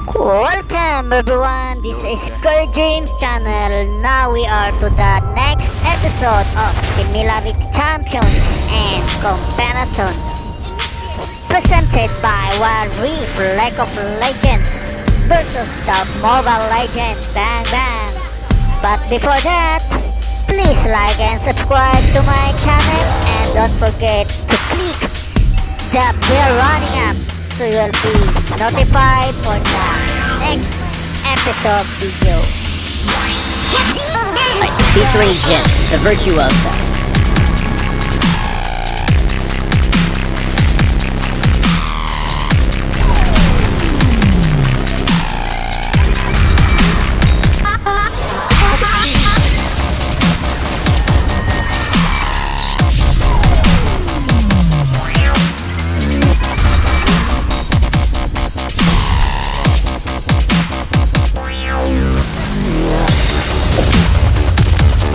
Welcome everyone, this is Kerjims channel. Now we are to the next episode of Similarity Champions and Comparison, presented by WildRift League of Legend versus the Mobile Legend Bang Bang. But before that, please like and subscribe to my channel and don't forget to click the bell running up so you'll be notified for the next episode video. Featuring Jhin, the virtuoso.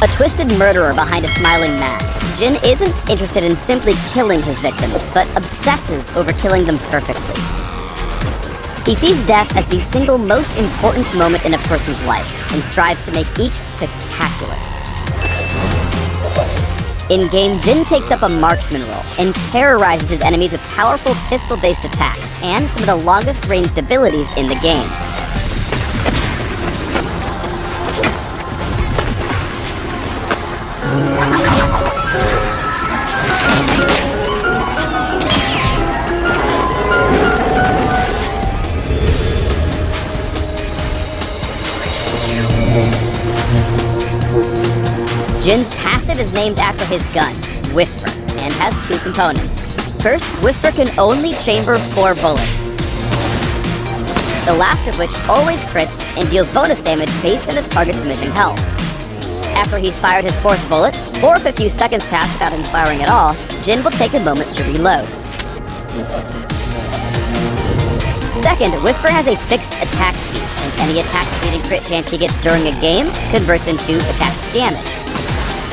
A twisted murderer behind a smiling mask, Jhin isn't interested in simply killing his victims, but obsesses over killing them perfectly. He sees death as the single most important moment in a person's life, and strives to make each spectacular. In-game, Jhin takes up a marksman role, and terrorizes his enemies with powerful pistol-based attacks, and some of the longest-ranged abilities in the game. Jhin's passive is named after his gun, Whisper, and has two components. First, Whisper can only chamber 4 bullets, the last of which always crits and deals bonus damage based on his target's missing health. After he's fired his 4th bullet, or if a few seconds pass without him firing at all, Jhin will take a moment to reload. Second, Whisper has a fixed attack speed, and any attack speed and crit chance he gets during a game converts into attack damage.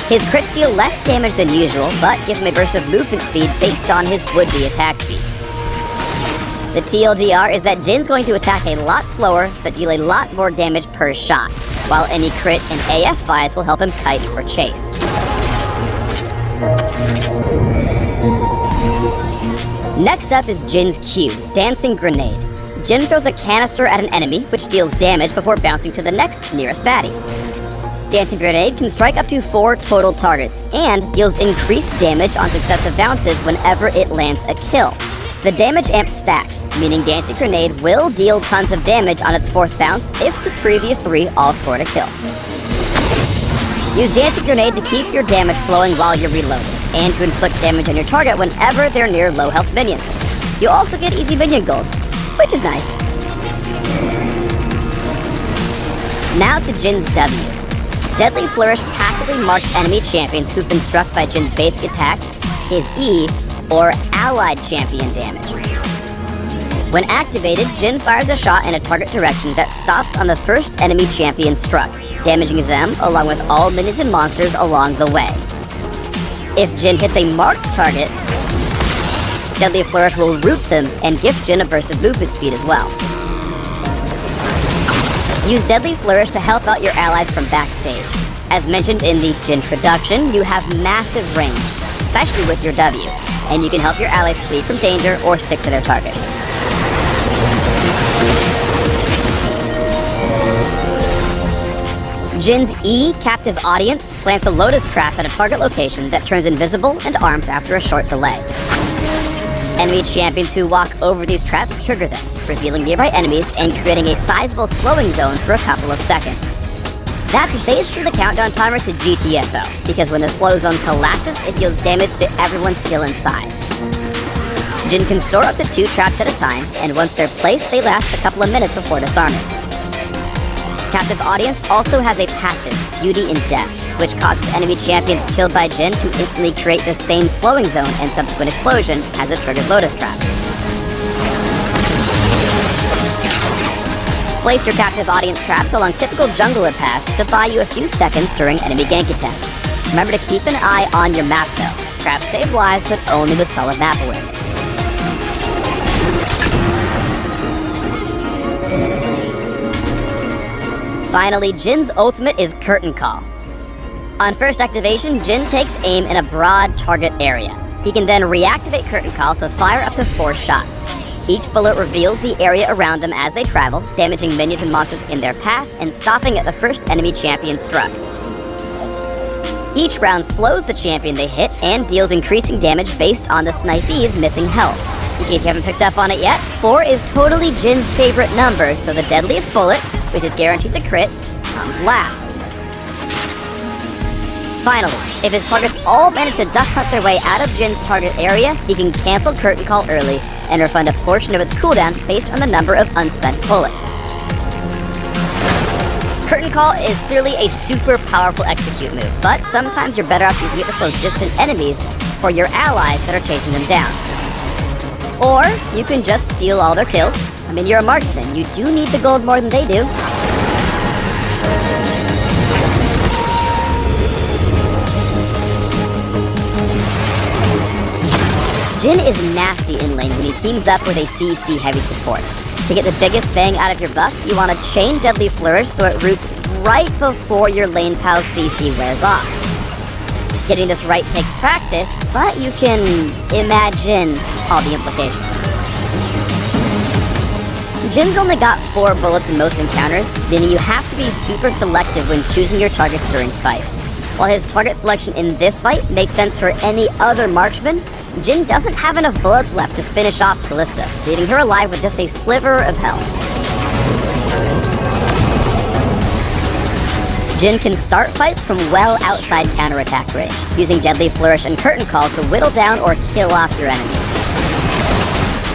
His crits deal less damage than usual, but gives him a burst of movement speed based on his would-be attack speed. The TLDR is that Jhin's going to attack a lot slower, but deal a lot more damage per shot, while any crit and AF buys will help him kite or chase. Next up is Jhin's Q, Dancing Grenade. Jhin throws a canister at an enemy, which deals damage before bouncing to the next nearest baddie. Dancing Grenade can strike up to 4 total targets, and deals increased damage on successive bounces whenever it lands a kill. The damage amp stacks, meaning Dancing Grenade will deal tons of damage on its 4th bounce if the previous 3 all scored a kill. Use Dancing Grenade to keep your damage flowing while you're reloading, and to inflict damage on your target whenever they're near low health minions. You also get easy minion gold, which is nice. Now to Jhin's W. Deadly Flourish passively marks enemy champions who've been struck by Jhin's basic attacks, his E, or allied champion damage. When activated, Jhin fires a shot in a target direction that stops on the first enemy champion struck, damaging them along with all minions and monsters along the way. If Jhin hits a marked target, Deadly Flourish will root them and give Jhin a burst of movement speed as well. Use Deadly Flourish to help out your allies from backstage. As mentioned in the Jhintroduction, you have massive range, especially with your W, and you can help your allies flee from danger or stick to their targets. Jhin's E, Captive Audience, plants a Lotus Trap at a target location that turns invisible and arms after a short delay. Enemy champions who walk over these traps trigger them, revealing nearby enemies and creating a sizable slowing zone for a couple of seconds. That's basically the countdown timer to GTFO, because when the slow zone collapses, it deals damage to everyone still inside. Jhin can store up to 2 traps at a time, and once they're placed, they last a couple of minutes before disarming. Captive Audience also has a passive, Beauty in Death, which causes enemy champions killed by Jhin to instantly create the same slowing zone and subsequent explosion as a triggered Lotus Trap. Place your Captive Audience traps along typical jungler paths to buy you a few seconds during enemy gank attempts. Remember to keep an eye on your map though. Traps save lives, but only with solid map awareness. Finally, Jhin's ultimate is Curtain Call. On first activation, Jhin takes aim in a broad target area. He can then reactivate Curtain Call to fire up to 4 shots. Each bullet reveals the area around them as they travel, damaging minions and monsters in their path and stopping at the first enemy champion struck. Each round slows the champion they hit and deals increasing damage based on the snipee's missing health. In case you haven't picked up on it yet, 4 is totally Jhin's favorite number, so the deadliest bullet, which is guaranteed to crit, comes last. Finally, if his targets all manage to duck hunt their way out of Jhin's target area, he can cancel Curtain Call early and refund a portion of its cooldown based on the number of unspent bullets. Curtain Call is clearly a super powerful execute move, but sometimes you're better off using it to slow distant enemies for your allies that are chasing them down. Or you can just steal all their kills. I mean, you're a marksman, you do need the gold more than they do. Jhin is nasty in lane when he teams up with a CC heavy support. To get the biggest bang out of your buff, you want to chain Deadly Flourish so it roots right before your lane pal's CC wears off. Getting this right takes practice, but you can imagine all the implications. Jhin's only got 4 bullets in most encounters, meaning you have to be super selective when choosing your targets during fights. While his target selection in this fight makes sense for any other marksman, Jhin doesn't have enough bullets left to finish off Callista, leaving her alive with just a sliver of health. Jhin can start fights from well outside counterattack range, using Deadly Flourish and Curtain Call to whittle down or kill off your enemies.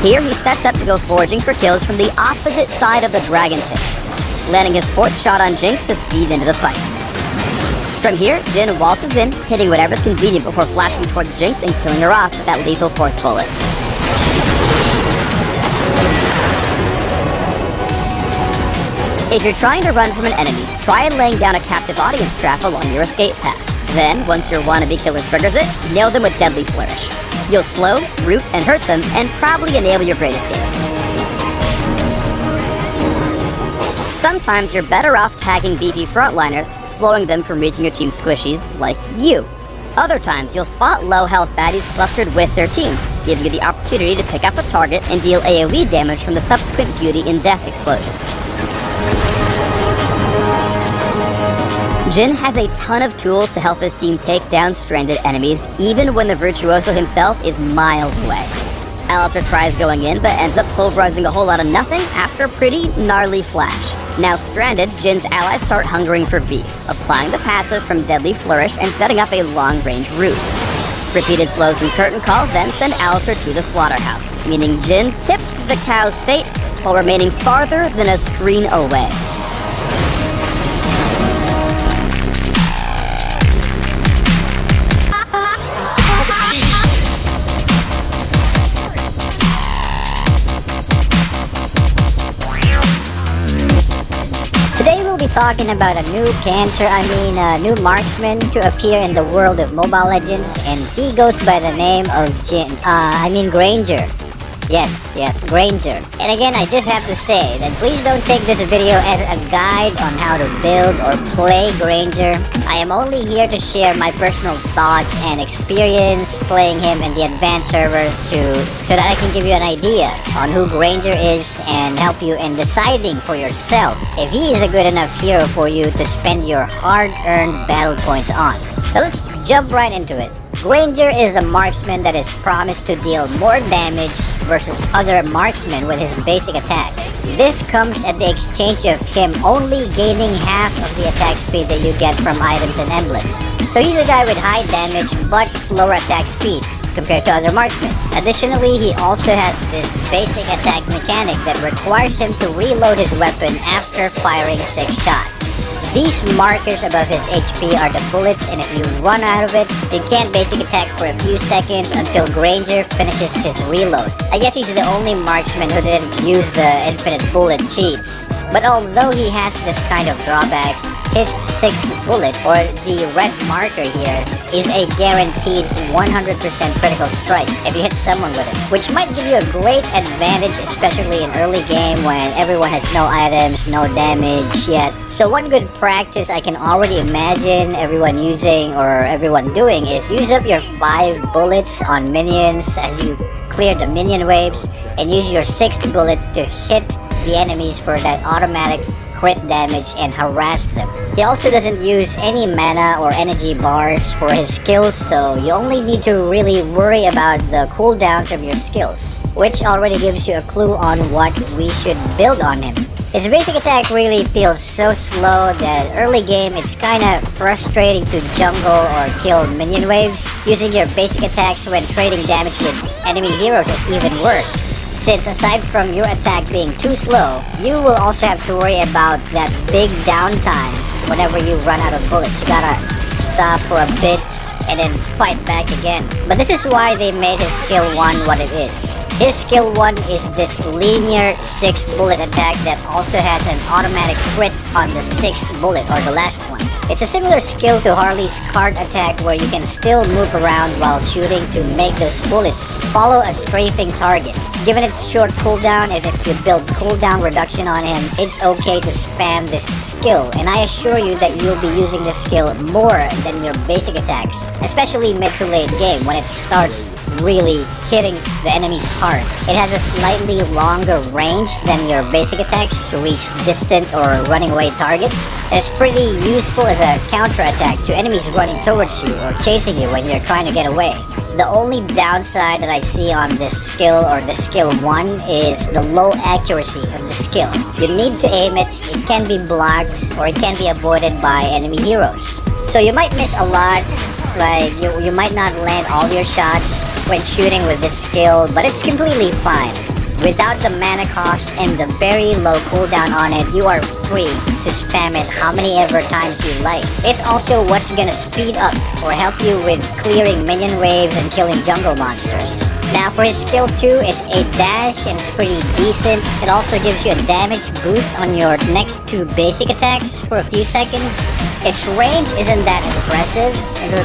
Here he sets up to go foraging for kills from the opposite side of the Dragon Pit, landing his 4th shot on Jinx to speed into the fight. From here, Jhin waltzes in, hitting whatever's convenient before flashing towards Jinx and killing her off with that lethal 4th bullet. If you're trying to run from an enemy, try laying down a captive audience trap along your escape path. Then, once your wannabe killer triggers it, nail them with Deadly Flourish. You'll slow, root, and hurt them, and probably enable your Great Escape. Sometimes you're better off tagging beefy frontliners, slowing them from reaching your team's squishies, like you. Other times, you'll spot low-health baddies clustered with their team, giving you the opportunity to pick up a target and deal AoE damage from the subsequent Beauty in Death explosion. Jhin has a ton of tools to help his team take down stranded enemies, even when the virtuoso himself is miles away. Alistar tries going in, but ends up pulverizing a whole lot of nothing after a pretty gnarly flash. Now stranded, Jhin's allies start hungering for beef, applying the passive from Deadly Flourish and setting up a long-range route. Repeated slows from Curtain Call then send Alistar to the slaughterhouse, meaning Jhin tips the cow's fate while remaining farther than a screen away. We'll be talking about a new new marksman to appear in the world of Mobile Legends, and he goes by the name of Granger. Yes, Granger. And again, I just have to say that please don't take this video as a guide on how to build or play Granger. I am only here to share my personal thoughts and experience playing him in the advanced servers so that I can give you an idea on who Granger is and help you in deciding for yourself if he is a good enough hero for you to spend your hard-earned battle points on. So let's jump right into it. Granger is a marksman that is promised to deal more damage versus other marksmen with his basic attacks. This comes at the exchange of him only gaining half of the attack speed that you get from items and emblems. So he's a guy with high damage but slower attack speed compared to other marksmen. Additionally, he also has this basic attack mechanic that requires him to reload his weapon after firing 6 shots. These markers above his HP are the bullets, and if you run out of it, you can't basic attack for a few seconds until Granger finishes his reload. I guess he's the only marksman who didn't use the infinite bullet cheats. But although he has this kind of drawback, his 6th bullet, or the red marker here, is a guaranteed 100% critical strike if you hit someone with it, which might give you a great advantage, especially in early game when everyone has no items, no damage yet. So one good practice I can already imagine everyone using or everyone doing is use up your 5 bullets on minions as you clear the minion waves, and use your 6th bullet to hit the enemies for that automatic crit damage and harass them. He also doesn't use any mana or energy bars for his skills, so you only need to really worry about the cooldowns of your skills, which already gives you a clue on what we should build on him. His basic attack really feels so slow that early game it's kinda frustrating to jungle or kill minion waves. Using your basic attacks when trading damage with enemy heroes is even worse, since aside from your attack being too slow, you will also have to worry about that big downtime whenever you run out of bullets. You gotta stop for a bit and then fight back again. But this is why they made his skill 1 what it is. His skill 1 is this linear 6th bullet attack that also has an automatic crit on the 6th bullet or the last one. It's a similar skill to Harley's card attack where you can still move around while shooting to make those bullets follow a strafing target. Given its short cooldown, if you build cooldown reduction on him, it's okay to spam this skill, and I assure you that you'll be using this skill more than your basic attacks, especially mid to late game when it starts really hitting the enemies hard. It has a slightly longer range than your basic attacks to reach distant or running away targets, and it's pretty useful as a counter attack to enemies running towards you or chasing you when you're trying to get away. The only downside that I see on this skill or the skill 1 is the low accuracy of the skill. You need to aim it, it can be blocked, or it can be avoided by enemy heroes. So you might miss a lot, like you might not land all your shots when shooting with this skill, but it's completely fine. Without the mana cost and the very low cooldown on it, you are free to spam it how many ever times you like. It's also what's gonna speed up or help you with clearing minion waves and killing jungle monsters. Now for his skill 2, it's a dash and it's pretty decent. It also gives you a damage boost on your next 2 basic attacks for a few seconds. Its range isn't that impressive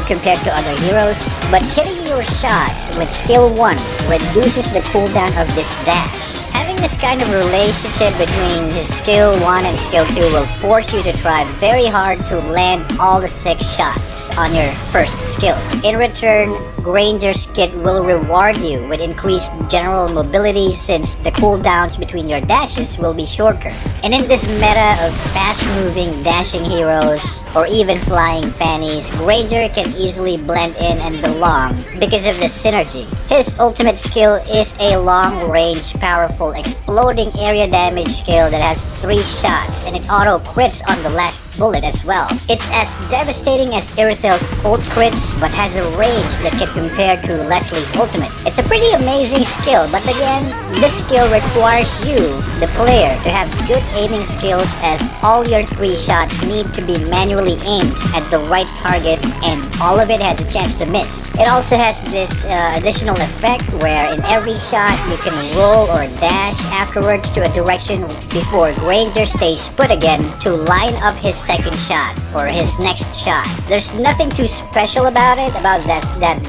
compared to other heroes, but hitting your shots with skill 1 reduces the cooldown of this dash. Having this kind of relationship between his skill 1 and skill 2 will force you to try very hard to land all the 6 shots on your first skill. In return, Granger's kit will reward you with increased general mobility since the cooldowns between your dashes will be shorter. And in this meta of fast-moving dashing heroes or even flying fannies, Granger can easily blend in and belong because of the synergy. His ultimate skill is a long-range, powerful, exploding area damage skill that has 3 shots and it auto crits on the last bullet as well. It's as devastating as Irithel's ult crits but has a range that can compare to Leslie's ultimate. It's a pretty amazing skill, but again, this skill requires you, the player, to have good aiming skills as all your 3 shots need to be manually aimed at the right target and all of it has a chance to miss. It also has this additional effect where in every shot you can roll or dash afterwards to a direction before Granger stays put again to line up his second shot or his next shot. There's nothing too special about it, about that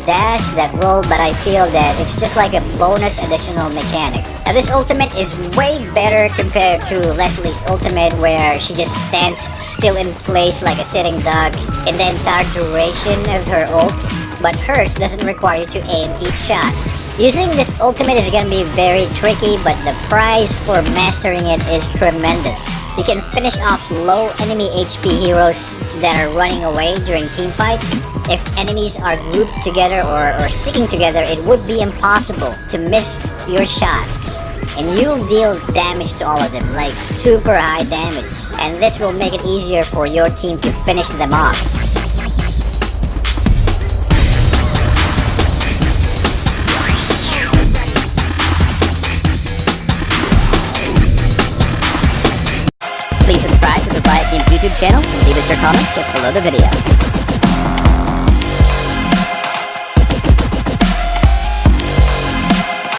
dash, that roll, but I feel that it's just like a bonus additional mechanic. Now this ultimate is way better compared to Leslie's ultimate where she just stands still in place like a sitting duck in the entire duration of her ult, but hers doesn't require you to aim each shot. Using this ultimate is gonna be very tricky, but the prize for mastering it is tremendous. You can finish off low enemy HP heroes that are running away during team fights. If enemies are grouped together or sticking together, it would be impossible to miss your shots. And you'll deal damage to all of them, like super high damage. And this will make it easier for your team to finish them off. Please subscribe to the Riot Games YouTube channel and leave us your comments just below the video.